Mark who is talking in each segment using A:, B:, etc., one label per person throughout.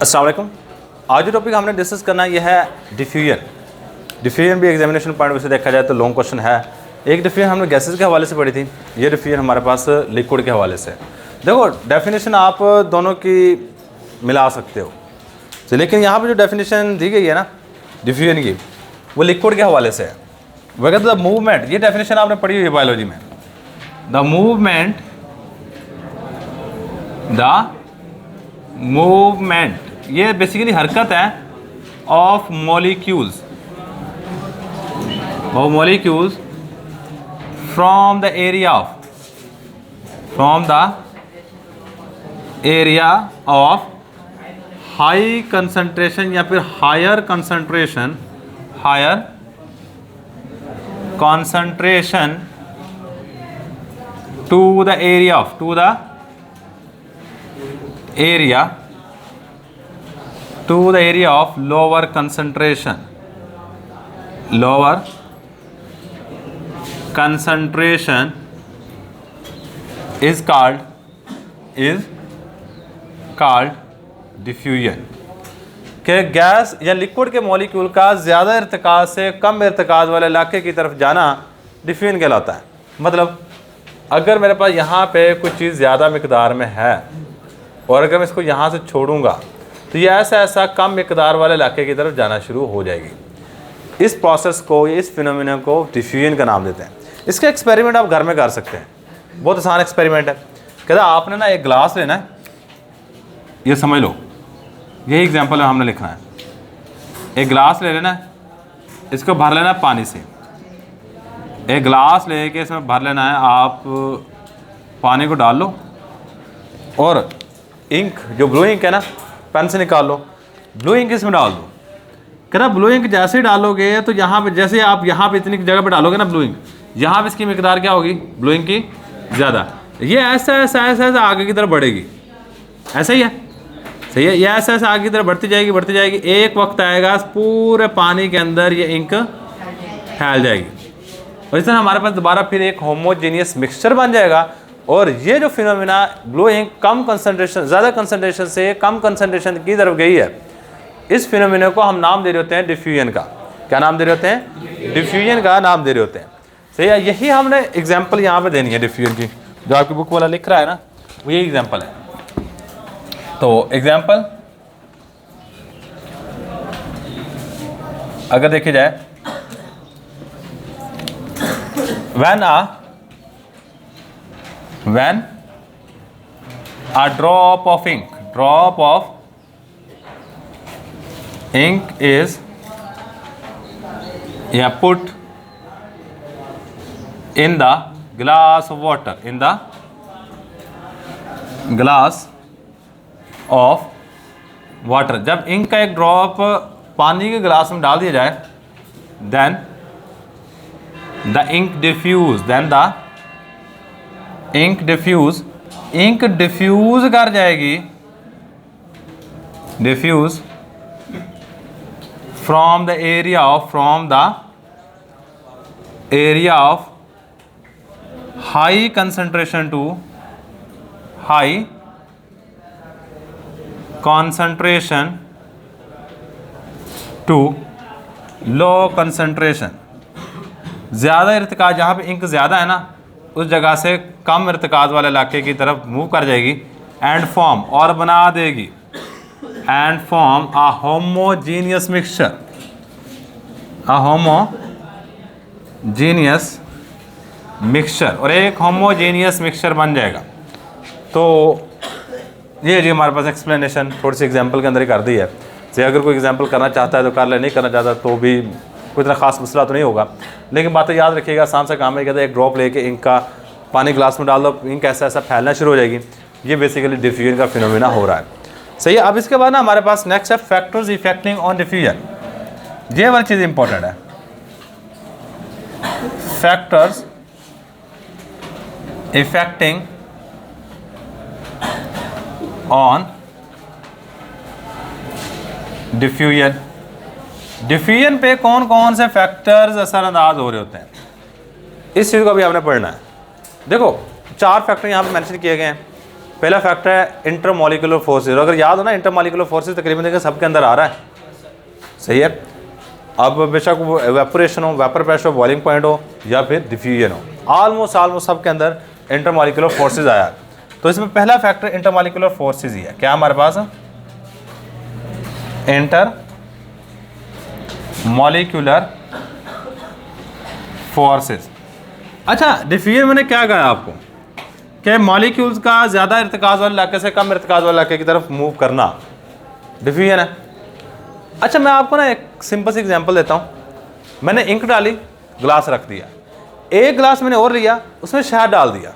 A: अस्सलाम वालेकुम। आज जो टॉपिक हमने डिस्कस करना है यह है डिफ्यूजन। डिफ्यूजन भी एग्जामिनेशन पॉइंट से देखा जाए तो लॉन्ग क्वेश्चन है। एक डिफ्यूजन हमने गैसेस के हवाले से पढ़ी थी, ये डिफ्यूजन हमारे पास लिक्विड के हवाले से। देखो डेफिनेशन आप दोनों की मिला सकते हो, तो लेकिन यहाँ पर जो डेफिनेशन दी गई है ना डिफ्यूजन की, वो लिक्विड के हवाले से है। वह कहते द मूवमेंट, ये डेफिनेशन आपने पढ़ी हुई है बायोलॉजी में। द मूवमेंट ये बेसिकली हरकत है of molecules from the area of high concentration या फिर higher concentration to the area of lower concentration is called diffusion. कि गैस या लिक्विड के मॉलिक्यूल का ज़्यादा इर्तिकाज से कम इर्तिकाज वाले इलाके की तरफ जाना डिफ्यूजन कहलाता है। मतलब अगर मेरे पास यहाँ पे कुछ चीज़ ज़्यादा मिकदार में है और अगर मैं इसको यहाँ से छोड़ूंगा तो ये ऐसा कम मिकदार वाले इलाके की तरफ जाना शुरू हो जाएगी। इस प्रोसेस को, इस फिनोमिना को डिफ्यूजन का नाम देते हैं। इसका एक्सपेरिमेंट आप घर में कर सकते हैं, बहुत आसान एक्सपेरिमेंट है। कहता आपने ना एक गिलास लेना है, ये समझ लो, यही एग्जांपल है हमने लिखना है। एक गिलास ले लेना है, इसको भर लेना है पानी से। एक गिलास लेके इसमें भर लेना है, आप पानी को डाल लो और इंक, जो ब्लू इंक है ना, पेन से निकाल लो, ब्लू इंक इसमें डाल दो। कहना ब्लू इंक जैसे ही डालोगे तो यहाँ पे, जैसे आप यहाँ पे इतनी जगह पे डालोगे ना ब्लू इंक, यहाँ पे इसकी मिकदार क्या होगी, ब्लू इंक की ज़्यादा। ये ऐसा आगे की तरफ बढ़ेगी, ऐसा ही है, सही है। ये ऐसा आगे की तरफ बढ़ती जाएगी। एक वक्त आएगा पूरे पानी के अंदर ये इंक फैल जाएगी और इस तरह हमारे पास दोबारा फिर एक होमोजेनियस मिक्सचर बन जाएगा। और ये जो फिनोमिना ब्लू इंक कम कंसंट्रेशन, ज़्यादा कंसंट्रेशन से कम कंसंट्रेशन की तरफ गई है, इस फिनोमिना को हम नाम दे रहे होते हैं डिफ्यूजन का। क्या नाम दे रहे होते हैं? डिफ्यूजन का नाम दे रहे होते हैं, सही है। यही हमने एग्जांपल यहाँ पे देनी है डिफ्यूजन की, जो आपकी बुक वाला लिख रहा है ना, वो यही एग्जांपल है। तो एग्जांपल अगर देखी जाए, when a drop of ink is put in the glass of water, जब इंक का एक ड्रॉप पानी के गिलास में डाल दिया जाए, then the ink डिफ्यूज कर जाएगी, from the area of high concentration to low concentration. ज़्यादा इर्तिकाज, जहाँ पे इंक ज़्यादा है ना, उस जगह से कम इर्तिकाज वाले इलाके की तरफ मूव कर जाएगी एंड फॉर्म, और बना देगी, and form a homogeneous mixture, और एक होमोजीनियस मिक्सचर बन जाएगा। तो ये जी हमारे पास एक्सप्लेनेशन थोड़ी सी एग्जांपल के अंदर ही कर दी है। से अगर कोई एग्जांपल करना चाहता है तो कर ले, नहीं करना चाहता तो भी कोई इतना खास मसला तो नहीं होगा। लेकिन बातें याद रखिएगा, आसान सा काम है। कहते हैं एक ड्रॉप लेके इंक का पानी ग्लास में डाल दो, इंक ऐसा फैलना शुरू हो जाएगी। ये बेसिकली डिफ्यूजन का फिनोमिना हो रहा है, सही है। अब इसके बाद ना हमारे पास नेक्स्ट है फैक्टर्स इफेक्टिंग ऑन डिफ्यूजन। ये वाली चीज़ इंपॉर्टेंट है, factors effecting on diffusion. Diffusion पे कौन कौन से फैक्टर्स असरअंदाज हो रहे होते हैं, इस चीज़ को भी आपने पढ़ना है। देखो 4 फैक्टर यहाँ पे मेंशन किए गए हैं। पहला फैक्टर है इंटरमॉलिक्यूलर फोर्सेज। अगर याद हो ना, इंटरमॉलिक्यूलर फोर्सेज तकरीबन देखिए सबके अंदर आ रहा है, सही है। अब बेशक वो एवेपोरेशन हो, वेपर प्रेशर हो, बॉइलिंग पॉइंट हो या फिर डिफ्यूजन हो, ऑलमोस्ट सबके अंदर इंटरमॉलिक्यूलर फोर्सेज आया। तो इसमें पहला फैक्टर इंटरमॉलिक्यूलर फोर्सेज ही है। क्या हमारे पास इंटर मॉलिक्यूलर फोर्सेस। अच्छा, डिफ्यूजन मैंने क्या कहा आपको कि मॉलिक्यूल्स का ज़्यादा इर्तिकाज वाले इलाके से कम इर्तिकाज वाले इलाके की तरफ मूव करना डिफ्यूजन है। अच्छा, मैं आपको ना एक सिंपल सी एग्जांपल देता हूँ। मैंने इंक डाली, ग्लास रख दिया, एक ग्लास मैंने और लिया, उसमें शहद डाल दिया।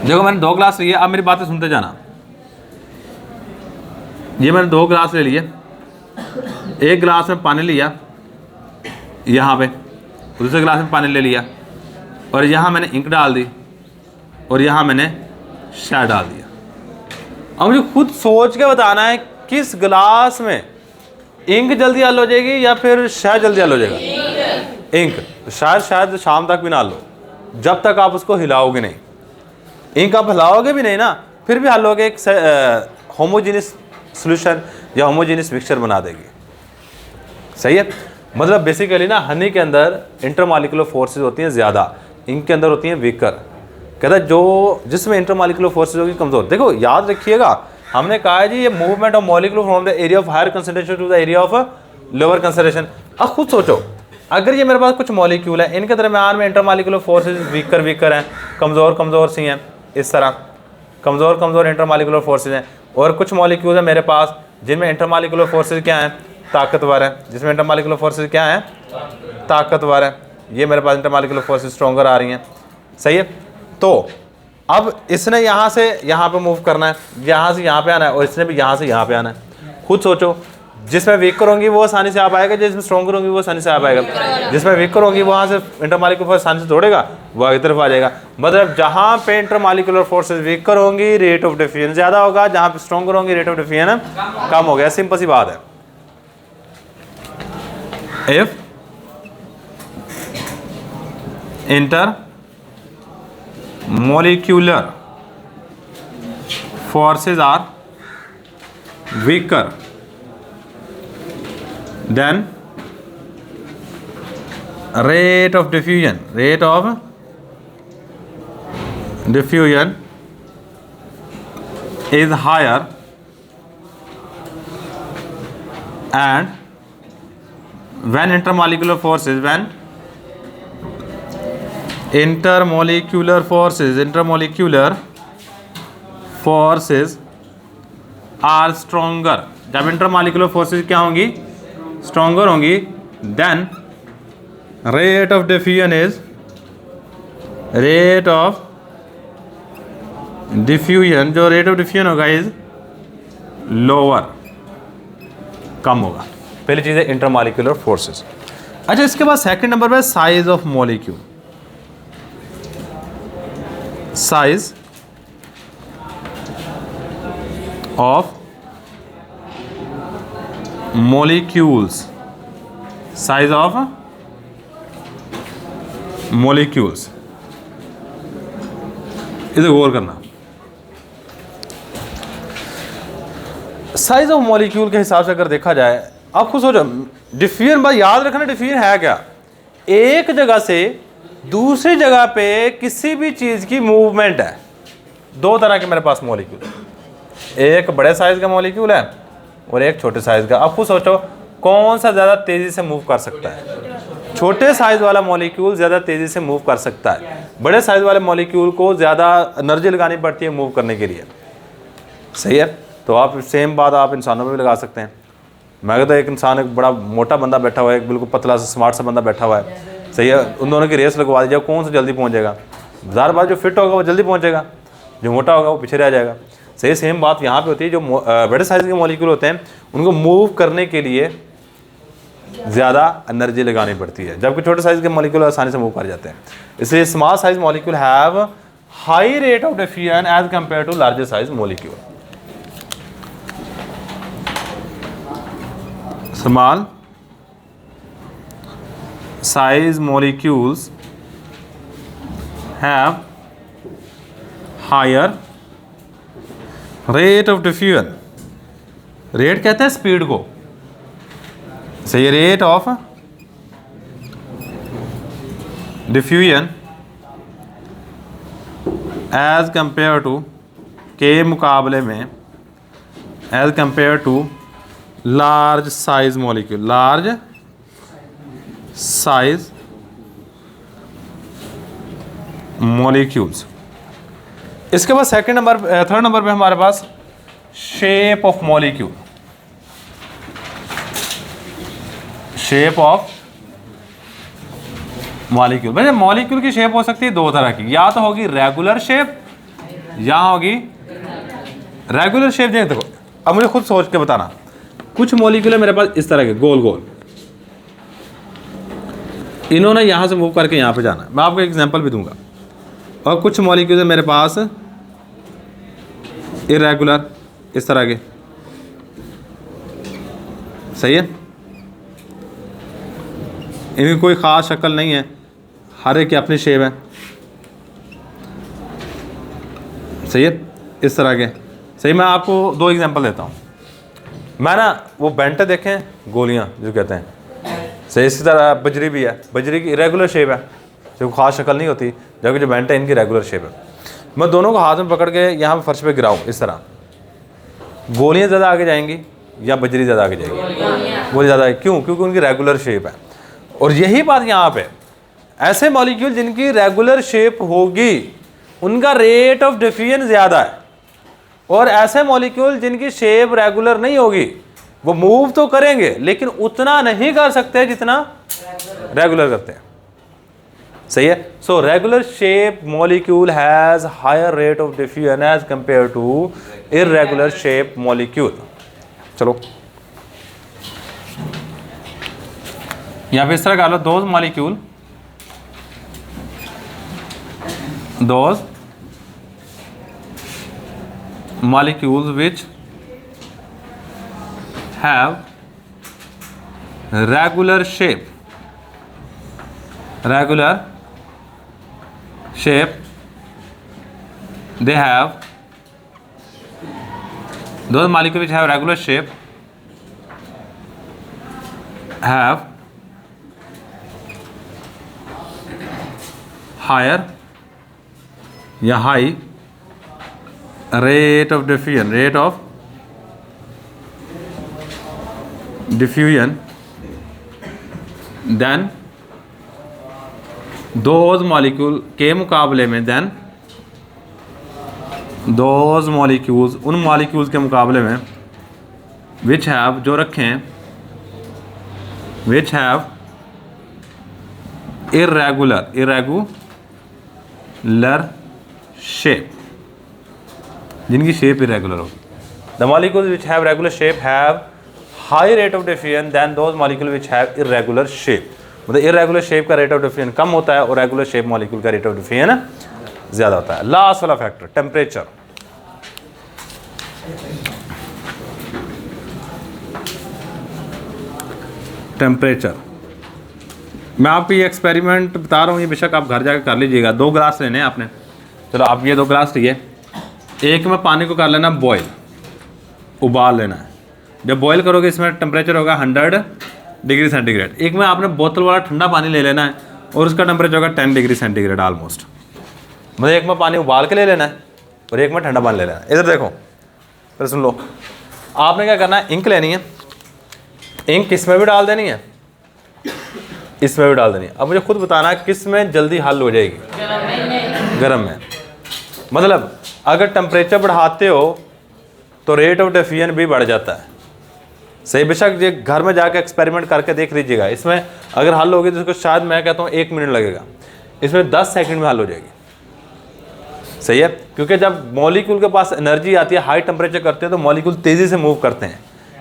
A: देखो मैंने 2 ग्लास लिए, अब मेरी बातें सुनते जाना। ये मैंने 2 ग्लास ले लिए, एक गिलास में पानी लिया यहाँ पे, दूसरे गिलास में पानी ले लिया, और यहाँ मैंने इंक डाल दी और यहाँ मैंने शहद डाल दिया। अब मुझे खुद सोच के बताना है किस गिलास में इंक जल्दी हल हो जाएगी या फिर शहद जल्दी हल हो जाएगा। इंक शायद शाम तक भी ना लो, जब तक आप उसको हिलाओगे नहीं। इंक आप हिलाओगे भी नहीं ना, फिर भी हल होगे, एक होमोजीनियस सोल्यूशन या होमोजीनियस मिक्सचर बना देगी, सही है। मतलब बेसिकली ना हनी के अंदर इंटरमॉलिक्यूलर फोर्सेज होती हैं ज़्यादा, इंक के अंदर होती हैं वीकर। कहता है जो जिसमें इंटरमॉलिक्यूलर फोर्सेज होगी कमज़ोर। देखो याद रखिएगा, हमने कहा है जी ये movement of molecule from the area of higher concentration to the area of lower concentration. अब खुद सोचो, अगर ये मेरे पास कुछ मॉलिक्यूल है, इनके दरमियान में इंटरमॉलिक्यूलर फोर्सेज वीकर हैं, कमज़ोर सी हैं, इस तरह कमज़ोर इंटरमॉलिक्यूलर फोर्सेज हैं। और कुछ मॉलिक्यूल हैं मेरे पास जिनमें इंटरमॉलिक्यूलर फोर्सेज क्या हैं, ताकतवर है, जिसमें इंटरमॉलिक्यूलर फोर्सेज क्या हैं, ताकतवर है। ये मेरे पास इंटरमॉलिक्यूलर फोर्सेज स्ट्रॉन्गर आ रही हैं, सही है। तो अब इसने यहाँ से यहाँ पे मूव करना है, यहाँ से यहाँ पे आना है, और इसने भी यहाँ से यहाँ पे आना है। खुद सोचो, जिसमें वीकर होंगी वो आसानी से आ पाएगा, जिसमें स्ट्रॉन्गर होंगी वो आसानी से आ पाएगा। जिसमें वीकर होंगी वहाँ से इंटरमॉलिक्यूलर फोर्स आसानी से तोड़ेगा, वो आगे तरफ आ जाएगा। मतलब जहाँ पे इंटरमॉलिक्यूलर फोर्सेज वीकर होंगी रेट ऑफ डिफ्यूजन ज़्यादा होगा, जहाँ पे स्ट्रॉन्गर होंगी रेट ऑफ डिफ्यूजन कम हो गया। सिंपल सी बात है। If intermolecular forces are weaker, then rate of diffusion is higher, and when intermolecular forces are stronger, जब इंटरमॉलिक्यूलर फोर्सेज क्या होंगी, स्ट्रॉन्गर होंगी, देन रेट ऑफ डिफ्यूजन जो रेट ऑफ डिफ्यूजन होगा इज लोअर, कम होगा। पहली चीज़ है इंटरमॉलिक्यूलर फोर्सेस। अच्छा, इसके बाद सेकंड नंबर पे size of molecule. Size of molecules, size of molecules, इसे गौर करना। साइज ऑफ मॉलिक्यूल के हिसाब से अगर देखा जाए, आप खुद सोचो, डिफ्यूजन बात याद रखना, डिफ्यूजन है क्या, एक जगह से दूसरी जगह पे किसी भी चीज़ की मूवमेंट है। 2 तरह के मेरे पास मॉलिक्यूल, एक बड़े साइज़ का मॉलिक्यूल है और एक छोटे साइज़ का। अब खुद सोचो कौन सा ज़्यादा तेज़ी से मूव कर सकता है। छोटे साइज़ वाला मॉलिक्यूल ज़्यादा तेज़ी से मूव कर सकता है, बड़े साइज़ वाले मॉलिक्यूल को ज़्यादा एनर्जी लगानी पड़ती है मूव करने के लिए, सही है। तो आप सेम बात आप इंसानों में भी लगा सकते हैं। मैं कहता एक इंसान, एक बड़ा मोटा बंदा बैठा हुआ है, एक बिल्कुल पतला सा स्मार्ट सा बंदा बैठा हुआ है, सही है। उन दोनों की रेस लगवा दीजिए, कौन सा जल्दी पहुंचेगा। ज़ाहिर बात जो फिट होगा वो जल्दी पहुंचेगा, जो मोटा होगा वो पीछे रह जाएगा। सही सेम बात यहाँ पे होती है। जो बड़े साइज़ के मॉलिक्यूल होते हैं उनको मूव करने के लिए ज़्यादा एनर्जी लगानी पड़ती है, जबकि छोटे साइज़ के मॉलिक्यूल आसानी से मूव कर जाते हैं। इसलिए small size molecule have high rate of diffusion as compare to larger size molecule. Small size molecules have higher rate of diffusion, rate कहते हैं स्पीड को, सही, rate of diffusion as compare to, के मुकाबले में, as compare to large size molecule, large size molecules. इसके बाद second number, third number पे हमारे पास shape of molecule, shape of molecule. भाई मॉलिक्यूल की शेप हो सकती है दो तरह की, या तो होगी रेगुलर शेप या होगी रेगुलर शेप। देखो अब मुझे खुद सोच के बताना, कुछ मॉलिक्यूल है मेरे पास इस तरह के गोल गोल, इन्होंने यहां से मूव करके यहां पे जाना है, मैं आपको एग्जांपल भी दूंगा। और कुछ मॉलिक्यूल है मेरे पास इरेगुलर, इस तरह के, सही है, इनकी कोई ख़ास शक्ल नहीं है, हर एक की अपनी शेप है, सही है, इस तरह के, सही। मैं आपको दो एग्जांपल देता हूँ। मैं ना वो बेंटे देखें, गोलियाँ जो कहते हैं, सही, इसी तरह बजरी भी है, बजरी की इरेगुलर शेप है, जो खास शक्ल नहीं होती, जबकि जो बेंट है इनकी रेगुलर शेप है। मैं दोनों को हाथ में पकड़ के यहाँ पे फर्श पे गिराऊँ इस तरह, गोलियाँ ज़्यादा आगे जाएंगी या बजरी ज़्यादा आगे जाएगी? गोली ज़्यादा आगे, क्यों? क्योंकि उनकी रेगुलर शेप है। और यही बात यहाँ पे, ऐसे मॉलिक्यूल जिनकी रेगुलर शेप होगी उनका रेट ऑफ डिफ्यूजन ज़्यादा है, और ऐसे मॉलिक्यूल जिनकी शेप रेगुलर नहीं होगी वो मूव तो करेंगे लेकिन उतना नहीं कर सकते जितना रेगुलर करते हैं, सही है। So regular shape molecule has higher rate of diffusion as compare to irregular shape molecule. चलो यहां पे इस तरह कर लो, those molecules which have regular shape, they have, those molecules which have regular shape have higher या high rate of diffusion then those molecule के मुकाबले में, then those molecules, उन molecules के मुकाबले में which have, जो रखे हैं, which have irregular shape, जिनकी शेप इरेगुलर हो। The molecules which have regular shape have high rate of diffusion than those molecule which have irregular shape. मतलब इरेगुलर शेप का रेट ऑफ डिफ्यूजन कम होता है और रेगुलर शेप मॉलिक्यूल का rate of diffusion ज़्यादा होता है। लास्ट वाला फैक्टर टेम्परेचर। टेम्परेचर, मैं आपको ये एक्सपेरिमेंट बता रहा हूँ, ये बेशक आप घर जाकर कर लीजिएगा। 2 गिलास लेने हैं आपने, चलो आप ये 2 गिलास लिए, एक में पानी को कर लेना बॉयल, उबाल लेना है। जब बॉयल करोगे इसमें टेम्परेचर होगा 100 डिग्री सेंटीग्रेड। एक में आपने बोतल वाला ठंडा पानी ले लेना है और उसका टेम्परेचर होगा 10 डिग्री सेंटीग्रेड ऑलमोस्ट। मतलब एक में पानी उबाल के ले लेना है और एक में ठंडा पानी ले लेना है। इधर देखो, फिर सुन लो, आपने क्या करना है, इंक लेनी है, इंक किस में भी डाल देनी है, इसमें भी डाल देनी है। अब मुझे खुद बताना है किस में जल्दी हल हो जाएगी, गर्म में। मतलब अगर टेम्परेचर बढ़ाते हो तो रेट ऑफ डिफ्यूजन भी बढ़ जाता है, सही। बेशक ये घर में जाकर एक्सपेरिमेंट करके देख लीजिएगा। इसमें अगर हल होगी तो इसको शायद मैं कहता हूँ 1 मिनट लगेगा, इसमें 10 सेकंड में हल हो जाएगी, सही है। क्योंकि जब मॉलिक्यूल के पास एनर्जी आती है, हाई टेम्परेचर करते हैं तो मॉलिक्यूल तेज़ी से मूव करते हैं।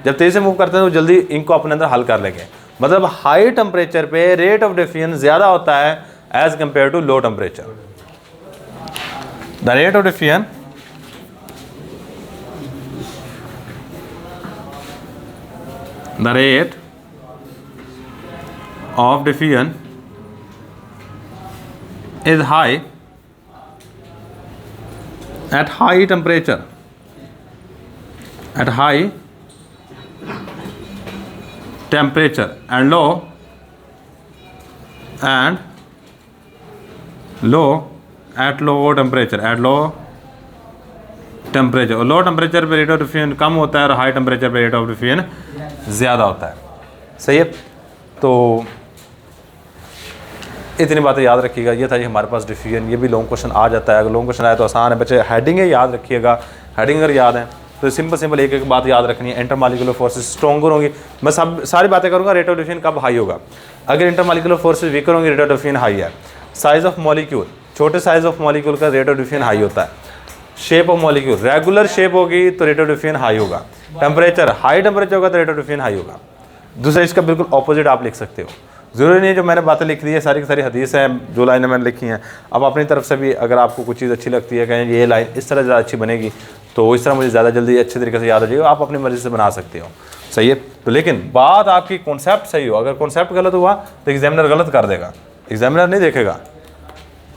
A: जब तेज़ी से मूव करते हैं तो जल्दी इनको अपने अंदर हल कर लेंगे। मतलब हाई टेम्परेचर पे रेट ऑफ डिफ्यूजन ज़्यादा होता है as compare to low temperature. The rate of diffusion is high at high temperature, at high temperature and low at low temperature, at low temperature. और लो टेम्परेचर पे rate of diffusion कम होता है और high temperature पे rate of diffusion ज़्यादा होता है। सही है, तो इतनी बातें याद रखिएगा। ये था जी हमारे पास डिफ्यूजन। ये भी लॉन्ग क्वेश्चन आ जाता है, अगर लॉन्ग क्वेश्चन आए तो आसान है बच्चे, हेडिंग है याद रखिएगा। हेडिंग अगर याद है तो सिंपल एक एक बात याद रखनी है। इंटरमॉलिक्यूलर फोर्सेस स्ट्रॉन्गर होंगी, मैं सारी बातें करूँगा। रेट ऑफ डिफ्यूजन कब हाई होगा? अगर इंटरमॉलिक्यूलर फोर्सेस वीकर होंगी, रेट ऑफ डिफ्यूजन हाई है। साइज ऑफ मॉलिक्यूल, छोटे साइज ऑफ मॉलिक्यूल का रेट ऑफ डिफ्यूजन हाई होता है। Shape of molecule, regular shape होगी तो रेट ऑफ डिफ्यूजन हाई होगा। टेम्परेचर, हाई टेम्परेचर होगा तो रेट ऑफ डिफ्यूजन हाई होगा। दूसरा इसका बिल्कुल ऑपोजिट आप लिख सकते हो। ज़रूरी नहीं है जो मैंने बातें लिख दी है सारी की सारी हदीस हैं, जो लाइनें मैंने लिखी हैं। अब अपनी तरफ से भी अगर आपको कुछ चीज़ अच्छी लगती है, कहें ये लाइन इस तरह ज़्यादा अच्छी बनेगी तो इस तरह मुझे ज़्यादा जल्दी अच्छे तरीके से याद हो जाएगा, आप अपनी मर्ज़ी से बना सकते हो। सही है, तो लेकिन बात आपकी कॉन्सेप्ट सही हो। अगर कॉन्सेप्ट गलत हुआ तो एग्जामिनर गलत कर देगा, एग्जामिनर नहीं देखेगा।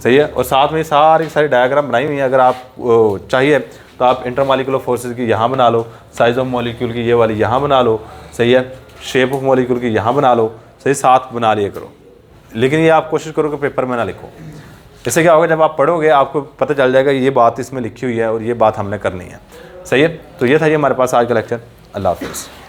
A: सही है, और साथ में सारी डायग्राम बनाई हुई है। अगर आप चाहिए तो आप इंटरमॉलिक्यूलर फोर्सेस की यहाँ बना लो, साइज ऑफ मॉलिक्यूल की ये वाली यहाँ बना लो। सही है, शेप ऑफ मॉलिक्यूल की यहाँ बना लो। सही, साथ बना लिया करो, लेकिन ये आप कोशिश करो कि पेपर में ना लिखो। इससे क्या होगा, जब आप पढ़ोगे आपको पता चल जाएगा ये बात इसमें लिखी हुई है और ये बात हमने करनी है। सही है, तो ये था ये हमारे पास आज का लेक्चर। अल्लाह हाफ़िज़।